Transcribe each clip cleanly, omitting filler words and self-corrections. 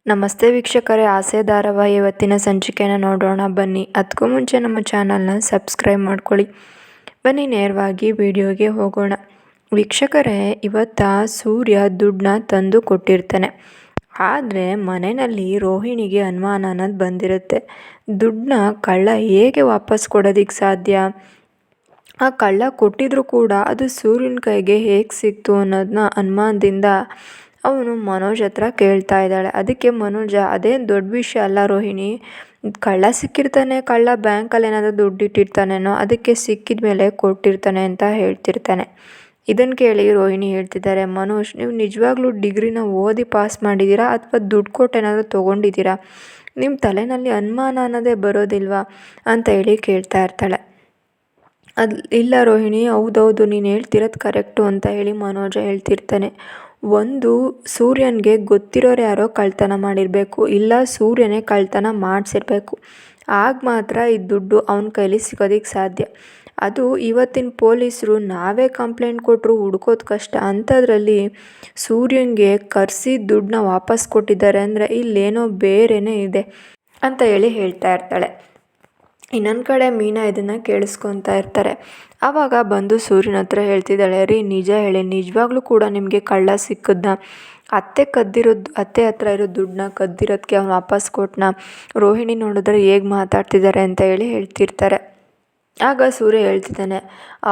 ನಮಸ್ತೆ ವೀಕ್ಷಕರೇ, ಆಸೆ ಧಾರಾವಾಹಿ ಇವತ್ತಿನ ಸಂಚಿಕೆನ ನೋಡೋಣ ಬನ್ನಿ. ಅದಕ್ಕೂ ಮುಂಚೆ ನಮ್ಮ ಚಾನಲ್ನ ಸಬ್ಸ್ಕ್ರೈಬ್ ಮಾಡ್ಕೊಳ್ಳಿ. ಬನ್ನಿ ನೇರವಾಗಿ ವಿಡಿಯೋಗೆ ಹೋಗೋಣ. ವೀಕ್ಷಕರೇ, ಸೂರ್ಯ ದುಡ್ಡನ್ನ ತಂದು ಕೊಟ್ಟಿರ್ತಾನೆ. ಆದರೆ ಮನೆಯಲ್ಲಿ ರೋಹಿಣಿಗೆ ಅನುಮಾನ ಅನ್ನೋದು ಬಂದಿರುತ್ತೆ. ದುಡ್ಡನ್ನ ಕಳ್ಳ ಹೇಗೆ ವಾಪಸ್ ಕೊಡೋದಕ್ಕೆ ಸಾಧ್ಯ? ಆ ಕಳ್ಳ ಕೊಟ್ಟಿದ್ರು ಕೂಡ ಅದು ಸೂರ್ಯನ ಕೈಗೆ ಹೇಗೆ ಸಿಕ್ತು ಅನ್ನೋದನ್ನ ಅನುಮಾನದಿಂದ ಅವನು ಮನೋಜ್ ಹತ್ರ ಕೇಳ್ತಾ ಇದ್ದಾಳೆ. ಅದಕ್ಕೆ ಮನೋಜ, ಅದೇನು ದೊಡ್ಡ ವಿಷಯ ಅಲ್ಲ ರೋಹಿಣಿ, ಕಳ್ಳ ಸಿಕ್ಕಿರ್ತಾನೆ, ಕಳ್ಳ ಬ್ಯಾಂಕಲ್ಲಿ ಏನಾದರೂ ದುಡ್ಡು ಇಟ್ಟಿರ್ತಾನೇನೋ, ಅದಕ್ಕೆ ಸಿಕ್ಕಿದ ಮೇಲೆ ಕೊಟ್ಟಿರ್ತಾನೆ ಅಂತ ಹೇಳ್ತಿರ್ತಾನೆ. ಇದನ್ನು ಕೇಳಿ ರೋಹಿಣಿ ಹೇಳ್ತಿದ್ದಾರೆ, ಮನೋಜ್, ನೀವು ನಿಜವಾಗ್ಲೂ ಡಿಗ್ರಿನ ಓದಿ ಪಾಸ್ ಮಾಡಿದ್ದೀರಾ ಅಥವಾ ದುಡ್ಡು ಕೊಟ್ಟು ಏನಾದರೂ ತೊಗೊಂಡಿದ್ದೀರಾ? ನಿಮ್ಮ ತಲೆಯಲ್ಲಿ ಅನುಮಾನ ಅನ್ನೋದೇ ಬರೋದಿಲ್ವಾ ಅಂತ ಹೇಳಿ ಕೇಳ್ತಾ ಇರ್ತಾಳೆ. ಇಲ್ಲ ರೋಹಿಣಿ, ಹೌದೌದು, ನೀನು ಹೇಳ್ತಿರೋದು ಕರೆಕ್ಟು ಅಂತ ಹೇಳಿ ಮನೋಜ ಹೇಳ್ತಿರ್ತಾನೆ. ಒಂದು ಸೂರ್ಯನಿಗೆ ಗೊತ್ತಿರೋರು ಯಾರೋ ಕಳ್ತನ ಮಾಡಿರಬೇಕು, ಇಲ್ಲ ಸೂರ್ಯನೇ ಕಳ್ತನ ಮಾಡಿಸಿರ್ಬೇಕು. ಆಗ ಮಾತ್ರ ಈ ದುಡ್ಡು ಅವನ ಕೈಲಿ ಸಿಗೋದಕ್ಕೆ ಸಾಧ್ಯ. ಅದು ಇವತ್ತಿನ ಪೊಲೀಸರು ನಾವೇ ಕಂಪ್ಲೇಂಟ್ ಕೊಟ್ಟರು ಹುಡ್ಕೋದು ಕಷ್ಟ, ಅಂಥದ್ರಲ್ಲಿ ಸೂರ್ಯನಿಗೆ ಕರೆಸಿ ದುಡ್ಡನ್ನ ವಾಪಸ್ ಕೊಟ್ಟಿದ್ದಾರೆ ಅಂದರೆ ಇಲ್ಲೇನೋ ಬೇರೆನೇ ಇದೆ ಅಂತ ಹೇಳಿ ಹೇಳ್ತಾ ಇರ್ತಾಳೆ. ಇನ್ನೊಂದು ಕಡೆ ಮೀನಾ ಇದನ್ನು ಕೇಳಿಸ್ಕೊತಾ ಇರ್ತಾರೆ. ಆವಾಗ ಬಂದು ಸೂರ್ಯನ ಹತ್ರ ಹೇಳ್ತಿದ್ದಾಳೆ, ರೀ ನಿಜ ಹೇಳಿ, ನಿಜವಾಗ್ಲೂ ಕೂಡ ನಿಮಗೆ ಕಳ್ಳ ಸಿಕ್ಕದ್ನ? ಅತ್ತೆ ಹತ್ರ ಇರೋ ದುಡ್ಡನ್ನ ಕದ್ದಿರೋದಕ್ಕೆ ಅವ್ನು ವಾಪಸ್ ಕೊಟ್ಟನ? ರೋಹಿಣಿ ನೋಡಿದ್ರೆ ಹೇಗೆ ಮಾತಾಡ್ತಿದ್ದಾರೆ ಅಂತ ಹೇಳಿ ಹೇಳ್ತಿರ್ತಾರೆ. ಆಗ ಸೂರ್ಯ ಹೇಳ್ತಿದ್ದಾನೆ,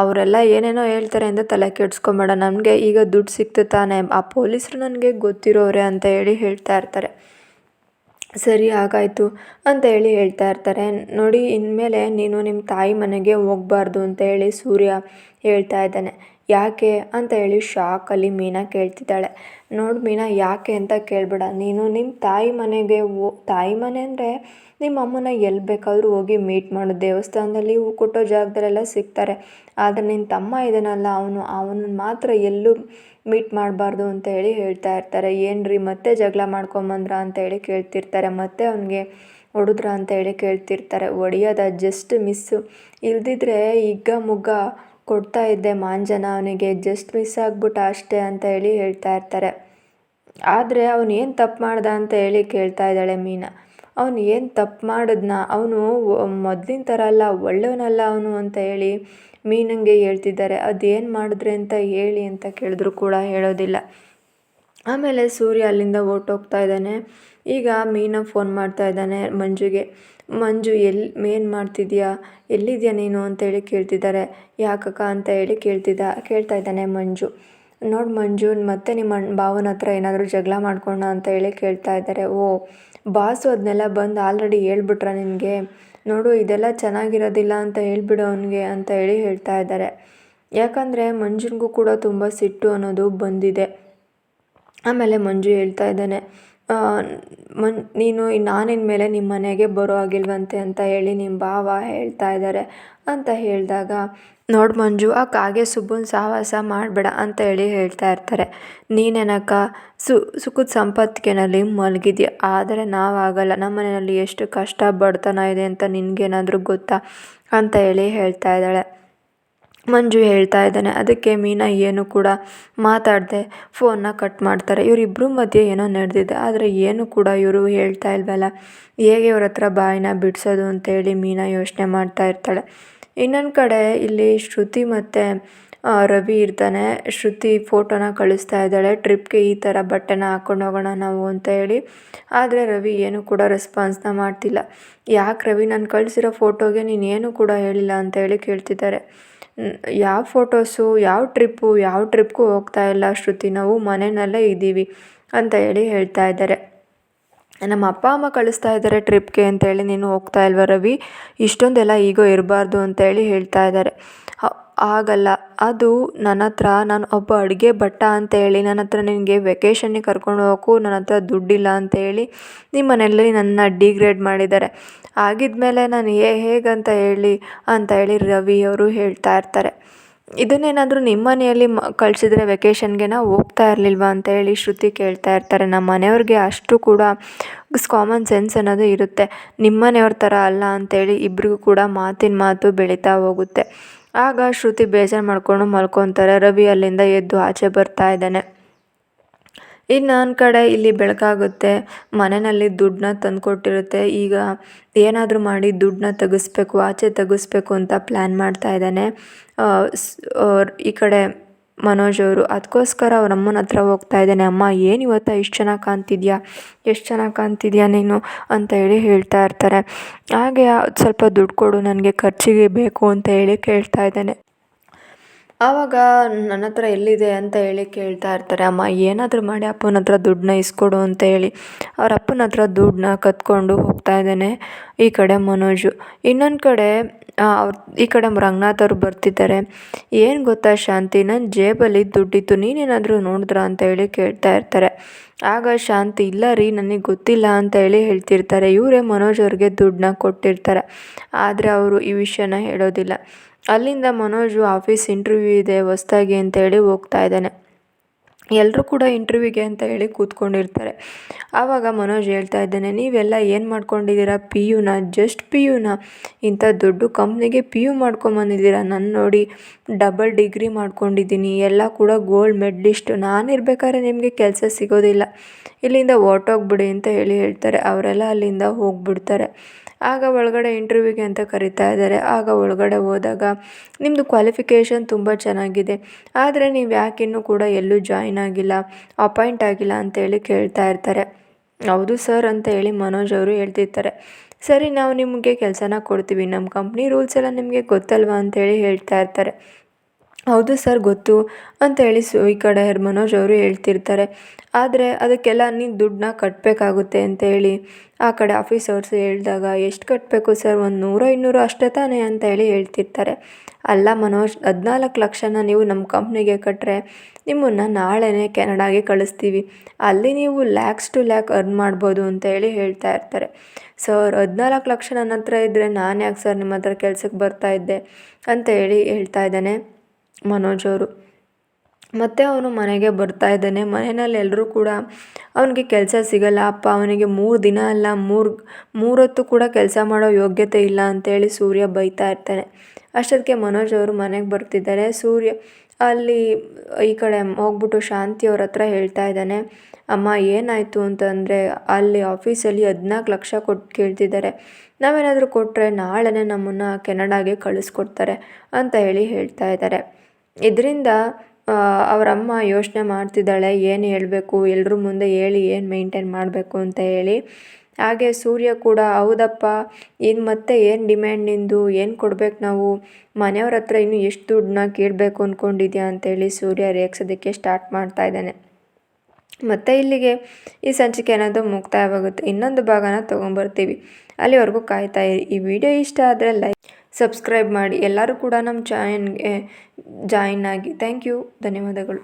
ಅವರೆಲ್ಲ ಏನೇನೋ ಹೇಳ್ತಾರೆ ಅಂತ ತಲೆ ಕೆಡ್ಸ್ಕೊಬೇಡ, ನಮಗೆ ಈಗ ದುಡ್ಡು ಸಿಕ್ತು ತಾನೆ, ಆ ಪೊಲೀಸರು ನನಗೆ ಗೊತ್ತಿರೋರೆ ಅಂತ ಹೇಳಿ ಹೇಳ್ತಾ ಇರ್ತಾರೆ. ಸರಿ, ಆಗಾಯಿತು ಅಂತ ಹೇಳಿ ಹೇಳ್ತಾ ಇರ್ತಾರೆ. ನೋಡಿ, ಇನ್ಮೇಲೆ ನೀನು ನಿಮ್ಮ ತಾಯಿ ಮನೆಗೆ ಹೋಗಬಾರ್ದು ಅಂತ ಹೇಳಿ ಸೂರ್ಯ ಹೇಳ್ತಾ ಇದ್ದಾನೆ. ಯಾಕೆ ಅಂತ ಹೇಳಿ ಶಾಕಲ್ಲಿ ಮೀನಾ ಕೇಳ್ತಿದ್ದಾಳೆ. ನೋಡು ಮೀನಾ, ಯಾಕೆ ಅಂತ ಕೇಳಬೇಡ, ನೀನು ನಿಮ್ಮ ತಾಯಿ ಮನೆಗೆ ತಾಯಿ ಮನೆ ಅಂದರೆ ನಿಮ್ಮ ಅಮ್ಮನ ಎಲ್ಲಿ ಬೇಕಾದರೂ ಹೋಗಿ ಮೀಟ್ ಮಾಡು, ದೇವಸ್ಥಾನದಲ್ಲಿ ಹೂ ಕೊಟ್ಟೋ ಜಾಗದಲ್ಲೆಲ್ಲ ಸಿಗ್ತಾರೆ. ಆದರೆ ನಿನ್ನ ತಮ್ಮ ಇದನ್ನಲ್ಲ, ಅವನನ್ನು ಮಾತ್ರ ಎಲ್ಲೂ ಮೀಟ್ ಮಾಡಬಾರ್ದು ಅಂತ ಹೇಳಿ ಹೇಳ್ತಾ ಇರ್ತಾರೆ. ಏನ್ರಿ ಮತ್ತೆ ಜಗಳ ಮಾಡ್ಕೊಂಬಂದ್ರ ಅಂತ ಹೇಳಿ ಕೇಳ್ತಿರ್ತಾರೆ. ಮತ್ತೆ ಅವನಿಗೆ ಹೊಡೆದ್ರ ಅಂತ ಹೇಳಿ ಕೇಳ್ತಿರ್ತಾರೆ. ಹೊಡಿಯೋದ ಜಸ್ಟ್ ಮಿಸ್ಸು, ಇಲ್ದಿದ್ರೆ ಹಿಗ್ಗ ಮುಗ್ಗ ಕೊಡ್ತಾ ಇದ್ದೆ ಮಾಂಜನ, ಅವನಿಗೆ ಜಸ್ಟ್ ಮಿಸ್ ಆಗ್ಬಿಟ್ಟ ಅಷ್ಟೇ ಅಂತ ಹೇಳಿ ಹೇಳ್ತಾ ಇರ್ತಾರೆ. ಆದರೆ ಅವನು ಏನು ತಪ್ಪು ಮಾಡ್ದ ಅಂತ ಹೇಳಿ ಕೇಳ್ತಾ ಇದ್ದಾಳೆ ಮೀನಾ. ಅವನು ಏನು ತಪ್ಪು ಮಾಡಿದ್ನ? ಅವನು ಮೊದಲಿನ ಥರ ಅಲ್ಲ, ಒಳ್ಳೆಯವನಲ್ಲ ಅವನು ಅಂತ ಹೇಳಿ ಮೀನಂಗೆ ಹೇಳ್ತಿದ್ದಾರೆ. ಅದೇನು ಮಾಡಿದ್ರೆ ಅಂತ ಹೇಳಿ ಅಂತ ಕೇಳಿದ್ರು ಕೂಡ ಹೇಳೋದಿಲ್ಲ. ಆಮೇಲೆ ಸೂರ್ಯ ಅಲ್ಲಿಂದ ಹೊರ್ಟೋಗ್ತಾ ಇದ್ದಾನೆ. ಈಗ ಮೀನಾ ಫೋನ್ ಮಾಡ್ತಾ ಇದ್ದಾನೆ ಮಂಜುಗೆ. ಮಂಜು, ಏನು ಮಾಡ್ತಿದ್ಯಾ, ಎಲ್ಲಿದ್ಯಾ ನೀನು ಅಂತೇಳಿ ಕೇಳ್ತಿದ್ದಾರೆ. ಯಾಕಕ್ಕ ಅಂತ ಹೇಳಿ ಕೇಳ್ತಾ ಇದ್ದಾನೆ ಮಂಜು. ನೋಡಿ ಮಂಜು, ಮತ್ತೆ ನಿಮ್ಮ ಭಾವನ ಹತ್ರ ಏನಾದರೂ ಜಗಳ ಮಾಡ್ಕೊಂಡ ಅಂತ ಹೇಳಿ ಕೇಳ್ತಾ ಇದ್ದಾರೆ. ಓ ಬಾಸು ಅದನ್ನೆಲ್ಲ ಬಂದು ಆಲ್ರೆಡಿ ಹೇಳ್ಬಿಟ್ರ ನಿನಗೆ? ನೋಡು, ಇದೆಲ್ಲ ಚೆನ್ನಾಗಿರೋದಿಲ್ಲ ಅಂತ ಹೇಳ್ಬಿಡು ಅವನಿಗೆ ಅಂತ ಹೇಳಿ ಹೇಳ್ತಾ ಇದ್ದಾರೆ. ಯಾಕಂದರೆ ಮಂಜುನಿಗೂ ಕೂಡ ತುಂಬ ಸಿಟ್ಟು ಅನ್ನೋದು ಬಂದಿದೆ. ಆಮೇಲೆ ಮಂಜು ಹೇಳ್ತಾ ಇದ್ದಾನೆ, ನಾನಿನ ಮೇಲೆ ನಿಮ್ಮ ಮನೆಗೆ ಬರೋ ಆಗಿಲ್ವಂತೆ ಅಂತ ಹೇಳಿ ನಿಮ್ಮ ಭಾವ ಹೇಳ್ತಾ ಇದ್ದಾರೆ ಅಂತ ಹೇಳಿದಾಗ, ನೋಡಿ ಮಂಜು, ಆ ಕಾಗೆ ಸುಬ್ಬನ ಸಹವಾಸ ಮಾಡಬೇಡ ಅಂತ ಹೇಳಿ ಹೇಳ್ತಾ ಇರ್ತಾರೆ. ನೀನೇನಕ್ಕ ಸುಖದ ಸಂಪತ್ತಿಗೆನಲ್ಲಿ ಮಲಗಿದ್ಯಾ, ಆದರೆ ನಾವಾಗಲ್ಲ, ನಮ್ಮ ಮನೆಯಲ್ಲಿ ಎಷ್ಟು ಕಷ್ಟ ಬಡತನ ಇದೆ ಅಂತ ನಿನಗೇನಾದರೂ ಗೊತ್ತಾ ಅಂತ ಹೇಳಿ ಹೇಳ್ತಾ ಇದ್ದಾಳೆ. ಮಂಜು ಹೇಳ್ತಾ ಇದ್ದಾನೆ. ಅದಕ್ಕೆ ಮೀನಾ ಏನು ಕೂಡ ಮಾತಾಡದೆ ಫೋನ್ನ ಕಟ್ ಮಾಡ್ತಾರೆ. ಇವರಿಬ್ಬರ ಮಧ್ಯೆ ಏನೋ ನಡೆದಿದೆ, ಆದರೆ ಏನು ಕೂಡ ಇವರು ಹೇಳ್ತಾ ಇಲ್ವಲ್ಲ, ಹೇಗೆ ಇವ್ರ ಹತ್ರ ಬಾಯಿನ ಬಿಡಿಸೋದು ಅಂತೇಳಿ ಮೀನಾ ಯೋಚನೆ ಮಾಡ್ತಾ ಇರ್ತಾಳೆ. ಇನ್ನೊಂದು ಕಡೆ ಇಲ್ಲಿ ಶ್ರುತಿ ಮತ್ತು ರವಿ ಇರ್ತಾನೆ. ಶ್ರುತಿ ಫೋಟೋನ ಕಳಿಸ್ತಾ ಇದ್ದಾಳೆ, ಟ್ರಿಪ್ಗೆ ಈ ಥರ ಬಟ್ಟೆನ ಹಾಕ್ಕೊಂಡು ಹೋಗೋಣ ನಾವು ಅಂತ ಹೇಳಿ. ಆದರೆ ರವಿ ಏನು ಕೂಡ ರೆಸ್ಪಾನ್ಸ್ನ ಮಾಡ್ತಿಲ್ಲ. ಯಾಕೆ ರವಿ, ನಾನು ಕಳಿಸಿರೋ ಫೋಟೋಗೆ ನೀನು ಏನು ಕೂಡ ಹೇಳಿಲ್ಲ ಅಂತ ಹೇಳಿ ಕೇಳ್ತಿದ್ದಾರೆ. ಯಾವ ಫೋಟೋಸು, ಯಾವ ಟ್ರಿಪ್ಗೂ ಹೋಗ್ತಾ ಇಲ್ಲ ಶ್ರುತಿ, ನಾವು ಮನೆಯಲ್ಲೇ ಇದ್ದೀವಿ ಅಂತ ಹೇಳಿ ಹೇಳ್ತಾ ಇದ್ದಾರೆ. ನಮ್ಮ ಅಪ್ಪ ಅಮ್ಮ ಕಳಿಸ್ತಾ ಇದ್ದಾರೆ ಟ್ರಿಪ್ಗೆ ಅಂತೇಳಿ ನೀನು ಹೋಗ್ತಾ ಇಲ್ವ ರವಿ, ಇಷ್ಟೊಂದೆಲ್ಲ ಈಗೋ ಇರಬಾರ್ದು ಅಂತೇಳಿ ಹೇಳ್ತಾ ಇದ್ದಾರೆ. ಆಗಲ್ಲ, ಅದು ನನ್ನ ಹತ್ರ, ನಾನು ಒಬ್ಬ ಅಡುಗೆ ಭಟ್ಟ ಅಂತೇಳಿ ನನ್ನ ಹತ್ರ ನಿನಗೆ ವೆಕೇಷನ್ನಿಗೆ ಕರ್ಕೊಂಡು ಹೋಗೋಕ್ಕೂ ನನ್ನ ಹತ್ರ ದುಡ್ಡಿಲ್ಲ ಅಂತೇಳಿ ನಿಮ್ಮ ಮನೆಯಲ್ಲಿ ನನ್ನ ಡಿಗ್ರೇಡ್ ಮಾಡಿದ್ದಾರೆ. ಆಗಿದ್ಮೇಲೆ ನಾನು ಹೇಗಂತ ಹೇಳಿ ರವಿ ಅವರು ಹೇಳ್ತಾ ಇರ್ತಾರೆ. ಇದನ್ನೇನಾದರೂ ನಿಮ್ಮ ಮನೆಯಲ್ಲಿ ಕಳಿಸಿದ್ರೆ ವೆಕೇಷನ್ಗೆ ನಾವು ಹೋಗ್ತಾ ಇರಲಿಲ್ವಾ ಅಂತ ಹೇಳಿ ಶ್ರುತಿ ಕೇಳ್ತಾ ಇರ್ತಾರೆ. ನಮ್ಮ ಮನೆಯವ್ರಿಗೆ ಅಷ್ಟು ಕೂಡ ಕಾಮನ್ ಸೆನ್ಸ್ ಅನ್ನೋದು ಇರುತ್ತೆ, ನಿಮ್ಮ ಮನೆಯವ್ರ ಥರ ಅಲ್ಲ ಅಂತೇಳಿ ಇಬ್ಬರಿಗೂ ಕೂಡ ಮಾತಿನ ಮಾತು ಬೆಳೀತಾ ಹೋಗುತ್ತೆ. ಆಗ ಶ್ರುತಿ ಬೇಜಾರು ಮಾಡ್ಕೊಂಡು ಮಲ್ಕೊತಾರೆ. ರವಿ ಅಲ್ಲಿಂದ ಎದ್ದು ಆಚೆ ಬರ್ತಾ ಇದ್ದಾನೆ. ಇನ್ನೊಂದು ಕಡೆ ಇಲ್ಲಿ ಬೆಳಕಾಗುತ್ತೆ, ಮನೆಯಲ್ಲಿ ದುಡ್ಡನ್ನ ತಂದುಕೊಟ್ಟಿರುತ್ತೆ. ಈಗ ಏನಾದರೂ ಮಾಡಿ ದುಡ್ಡನ್ನ ತೆಗಿಸ್ಬೇಕು, ಆಚೆ ತೆಗಿಸ್ಬೇಕು ಅಂತ ಪ್ಲ್ಯಾನ್ ಮಾಡ್ತಾ ಇದ್ದಾನೆ ಈ ಕಡೆ ಮನೋಜ್ ಅವರು. ಅದಕ್ಕೋಸ್ಕರ ಅವ್ರ ಅಮ್ಮನ ಹತ್ರ ಹೋಗ್ತಾ ಇದ್ದಾನೆ. ಅಮ್ಮ ಏನು ಇವತ್ತು ಇಷ್ಟು ಚೆನ್ನಾಗಿ ಕಾಣ್ತಿದ್ಯಾ, ಎಷ್ಟು ಚೆನ್ನಾಗಿ ಕಾಣ್ತಿದ್ಯಾ ನೀನು ಅಂತ ಹೇಳಿ ಹೇಳ್ತಾ ಇರ್ತಾರೆ. ಹಾಗೆ ಸ್ವಲ್ಪ ದುಡ್ಡು ಕೊಡು, ನನಗೆ ಖರ್ಚಿಗೆ ಬೇಕು ಅಂತ ಹೇಳಿ ಕೇಳ್ತಾ ಇದ್ದಾನೆ. ಆವಾಗ ನನ್ನ ಹತ್ರ ಎಲ್ಲಿದೆ ಅಂತ ಹೇಳಿ ಕೇಳ್ತಾ ಇರ್ತಾರೆ. ಅಮ್ಮ ಏನಾದರೂ ಮಾಡಿ ಅಪ್ಪನ ಹತ್ರ ದುಡ್ಡನ್ನ ಇಸ್ಕೊಡು ಅಂತ ಹೇಳಿ ಅವ್ರ ಅಪ್ಪನ ಹತ್ರ ದುಡ್ಡನ್ನ ಕತ್ಕೊಂಡು ಹೋಗ್ತಾ ಇದ್ದಾನೆ ಈ ಕಡೆ ಮನೋಜು. ಇನ್ನೊಂದು ಕಡೆ ಈ ಕಡೆ ರಂಗನಾಥ್ ಅವರು ಬರ್ತಿದ್ದಾರೆ. ಏನು ಗೊತ್ತಾ ಶಾಂತಿ, ನನ್ನ ಜೇಬಲ್ಲಿ ದುಡ್ಡಿತ್ತು, ನೀನೇನಾದರೂ ನೋಡಿದ್ರಾ ಅಂತ ಹೇಳಿ ಕೇಳ್ತಾ ಇರ್ತಾರೆ. ಆಗ ಶಾಂತಿ ಇಲ್ಲ ರೀ, ನನಗೆ ಗೊತ್ತಿಲ್ಲ ಅಂತ ಹೇಳಿ ಹೇಳ್ತಿರ್ತಾರೆ. ಇವರೇ ಮನೋಜ್ ಅವ್ರಿಗೆ ದುಡ್ಡನ್ನ ಕೊಟ್ಟಿರ್ತಾರೆ, ಆದರೆ ಅವರು ಈ ವಿಷಯನ ಹೇಳೋದಿಲ್ಲ. ಅಲ್ಲಿಂದ ಮನೋಜು ಆಫೀಸ್ ಇಂಟರ್ವ್ಯೂ ಇದೆ ಹೊಸ್ದಾಗಿ ಅಂತ ಹೇಳಿ ಹೋಗ್ತಾ ಇದ್ದಾನೆ. ಎಲ್ಲರೂ ಕೂಡ ಇಂಟರ್ವ್ಯೂಗೆ ಅಂತ ಹೇಳಿ ಕೂತ್ಕೊಂಡಿರ್ತಾರೆ. ಆವಾಗ ಮನೋಜ್ ಹೇಳ್ತಾ ಇದ್ದಾನೆ, ನೀವೆಲ್ಲ ಏನು ಮಾಡ್ಕೊಂಡಿದ್ದೀರಾ, ಜಸ್ಟ್ ಪಿ ಯುನ ಇಂಥ ದೊಡ್ಡ ಕಂಪ್ನಿಗೆ PU ಮಾಡ್ಕೊಂಬಂದಿದ್ದೀರಾ. ನಾನು ನೋಡಿ ಡಬಲ್ ಡಿಗ್ರಿ ಮಾಡ್ಕೊಂಡಿದ್ದೀನಿ, ಎಲ್ಲ ಕೂಡ ಗೋಲ್ಡ್ ಮೆಡ್ಲಿಸ್ಟ್. ನಾನಿರ್ಬೇಕಾದ್ರೆ ನಿಮಗೆ ಕೆಲಸ ಸಿಗೋದಿಲ್ಲ, ಇಲ್ಲಿಂದ ಹೊರ್ಟೋಗ್ಬಿಡಿ ಅಂತ ಹೇಳಿ ಹೇಳ್ತಾರೆ. ಅವರೆಲ್ಲ ಅಲ್ಲಿಂದ ಹೋಗ್ಬಿಡ್ತಾರೆ. ಆಗ ಒಳಗಡೆ ಇಂಟರ್ವ್ಯೂಗೆ ಅಂತ ಕರಿತಾ ಇದ್ದಾರೆ. ಆಗ ಒಳಗಡೆ ಹೋದಾಗ ನಿಮ್ಮದು ಕ್ವಾಲಿಫಿಕೇಷನ್ ತುಂಬ ಚೆನ್ನಾಗಿದೆ, ಆದರೆ ನೀವು ಯಾಕಿನ್ನೂ ಕೂಡ ಎಲ್ಲೂ ಜಾಯಿನ್ ಆಗಿಲ್ಲ, ಅಪಾಯಿಂಟ್ ಆಗಿಲ್ಲ ಅಂತೇಳಿ ಕೇಳ್ತಾ ಇರ್ತಾರೆ. ಹೌದು ಸರ್ ಅಂತ ಹೇಳಿ ಮನೋಜ್ ಅವರು ಹೇಳ್ತಿರ್ತಾರೆ. ಸರಿ, ನಾವು ನಿಮಗೆ ಕೆಲಸನ ಕೊಡ್ತೀವಿ, ನಮ್ಮ ಕಂಪ್ನಿ ರೂಲ್ಸ್ ಎಲ್ಲ ನಿಮಗೆ ಗೊತ್ತಲ್ವಾ ಅಂತೇಳಿ ಹೇಳ್ತಾ ಇರ್ತಾರೆ. ಹೌದು ಸರ್ ಗೊತ್ತು ಅಂತ ಹೇಳಿ ಈ ಕಡೆ ಮನೋಜ್ ಅವರು ಹೇಳ್ತಿರ್ತಾರೆ. ಆದರೆ ಅದಕ್ಕೆಲ್ಲ ನೀನು ದುಡ್ಡನ್ನ ಕಟ್ಟಬೇಕಾಗುತ್ತೆ ಅಂತೇಳಿ ಆ ಕಡೆ ಆಫೀಸರ್ಸ್ ಹೇಳಿದಾಗ, ಎಷ್ಟು ಕಟ್ಟಬೇಕು ಸರ್, 100-200 ಅಷ್ಟೇ ತಾನೇ ಅಂತ ಹೇಳಿ ಹೇಳ್ತಿರ್ತಾರೆ. ಅಲ್ಲ ಮನೋಜ್, 14 ಲಕ್ಷನ ನೀವು ನಮ್ಮ ಕಂಪ್ನಿಗೆ ಕಟ್ಟರೆ ನಿಮ್ಮನ್ನು ನಾಳೆನೇ ಕೆನಡಾಗೆ ಕಳಿಸ್ತೀವಿ, ಅಲ್ಲಿ ನೀವು ಲ್ಯಾಕ್ಸ್ ಟು ಲ್ಯಾಕ್ ಅರ್ನ್ ಮಾಡ್ಬೋದು ಅಂತ ಹೇಳಿ ಹೇಳ್ತಾ ಇರ್ತಾರೆ. ಸರ್ 14 ಲಕ್ಷ ನನ್ನ ಹತ್ರ ಇದ್ದರೆ ನಾನು ಯಾಕೆ ಸರ್ ನಿಮ್ಮ ಹತ್ರ ಕೆಲಸಕ್ಕೆ ಬರ್ತಾಯಿದ್ದೆ ಅಂತ ಹೇಳಿ ಹೇಳ್ತಾ ಇದ್ದಾನೆ ಮನೋಜ್ ಅವರು. ಮತ್ತು ಅವನು ಮನೆಗೆ ಬರ್ತಾ ಇದ್ದಾನೆ. ಮನೆಯಲ್ಲಿ ಎಲ್ಲರೂ ಕೂಡ ಅವನಿಗೆ ಕೆಲಸ ಸಿಗಲ್ಲ ಅಪ್ಪ, ಅವನಿಗೆ 3 ದಿನ ಅಲ್ಲ 3 ಹೊತ್ತು ಕೂಡ ಕೆಲಸ ಮಾಡೋ ಯೋಗ್ಯತೆ ಇಲ್ಲ ಅಂತೇಳಿ ಸೂರ್ಯ ಬೈತಾ ಇರ್ತಾನೆ. ಅಷ್ಟೊತ್ತಿಗೆ ಮನೋಜ್ ಅವರು ಮನೆಗೆ ಬರ್ತಿದ್ದಾರೆ. ಸೂರ್ಯ ಅಲ್ಲಿ ಈ ಕಡೆ ಹೋಗ್ಬಿಟ್ಟು ಶಾಂತಿ ಅವ್ರ ಹತ್ರ ಹೇಳ್ತಾ ಇದ್ದಾನೆ, ಅಮ್ಮ ಏನಾಯಿತು ಅಂತಂದರೆ ಅಲ್ಲಿ ಆಫೀಸಲ್ಲಿ 14 ಲಕ್ಷ ಕೊಟ್ಟು ಕೇಳ್ತಿದ್ದಾರೆ, ನಾವೇನಾದರೂ ಕೊಟ್ಟರೆ ನಾಳೆನೇ ನಮ್ಮನ್ನು ಕೆನಡಾಗೆ ಕಳಿಸ್ಕೊಡ್ತಾರೆ ಅಂತ ಹೇಳಿ ಹೇಳ್ತಾ ಇದ್ದಾರೆ. ಇದರಿಂದ ಅವರಮ್ಮ ಯೋಚನೆ ಮಾಡ್ತಿದ್ದಾಳೆ, ಏನು ಹೇಳಬೇಕು, ಎಲ್ಲರ ಮುಂದೆ ಹೇಳಿ ಏನು ಮೇಂಟೈನ್ ಮಾಡಬೇಕು ಅಂತ ಹೇಳಿ. ಹಾಗೆ ಸೂರ್ಯ ಕೂಡ, ಹೌದಪ್ಪ, ಇನ್ನು ಮತ್ತೆ ಏನು ಡಿಮ್ಯಾಂಡ್ ನಿಂದು, ಏನು ಕೊಡ್ಬೇಕು ನಾವು, ಮನೆಯವ್ರ ಹತ್ರ ಇನ್ನೂ ಎಷ್ಟು ದುಡ್ಡನ್ನ ಕೇಳಬೇಕು ಅಂದ್ಕೊಂಡಿದ್ಯಾ ಅಂತೇಳಿ ಸೂರ್ಯ ರೇಗಿಸೋದಕ್ಕೆ ಸ್ಟಾರ್ಟ್ ಮಾಡ್ತಾ ಇದ್ದಾನೆ. ಮತ್ತು ಇಲ್ಲಿಗೆ ಈ ಸಂಚಿಕೆ ಅನ್ನೋದು ಮುಕ್ತಾಯವಾಗುತ್ತೆ. ಇನ್ನೊಂದು ಭಾಗನ ತೊಗೊಂಬರ್ತೀವಿ. ಅಲ್ಲಿವರೆಗೂ ಕಾಯ್ತಾ ಇರಿ. ಈ ವಿಡಿಯೋ ಇಷ್ಟ ಆದರೆ ಸಬ್ಸ್ಕ್ರೈಬ್ ಮಾಡಿ. ಎಲ್ಲರೂ ಕೂಡ ನಮ್ಮ ಚಾನಲ್ಗೆ ಜಾಯಿನ್ ಆಗಿ. ಥ್ಯಾಂಕ್ ಯು, ಧನ್ಯವಾದಗಳು.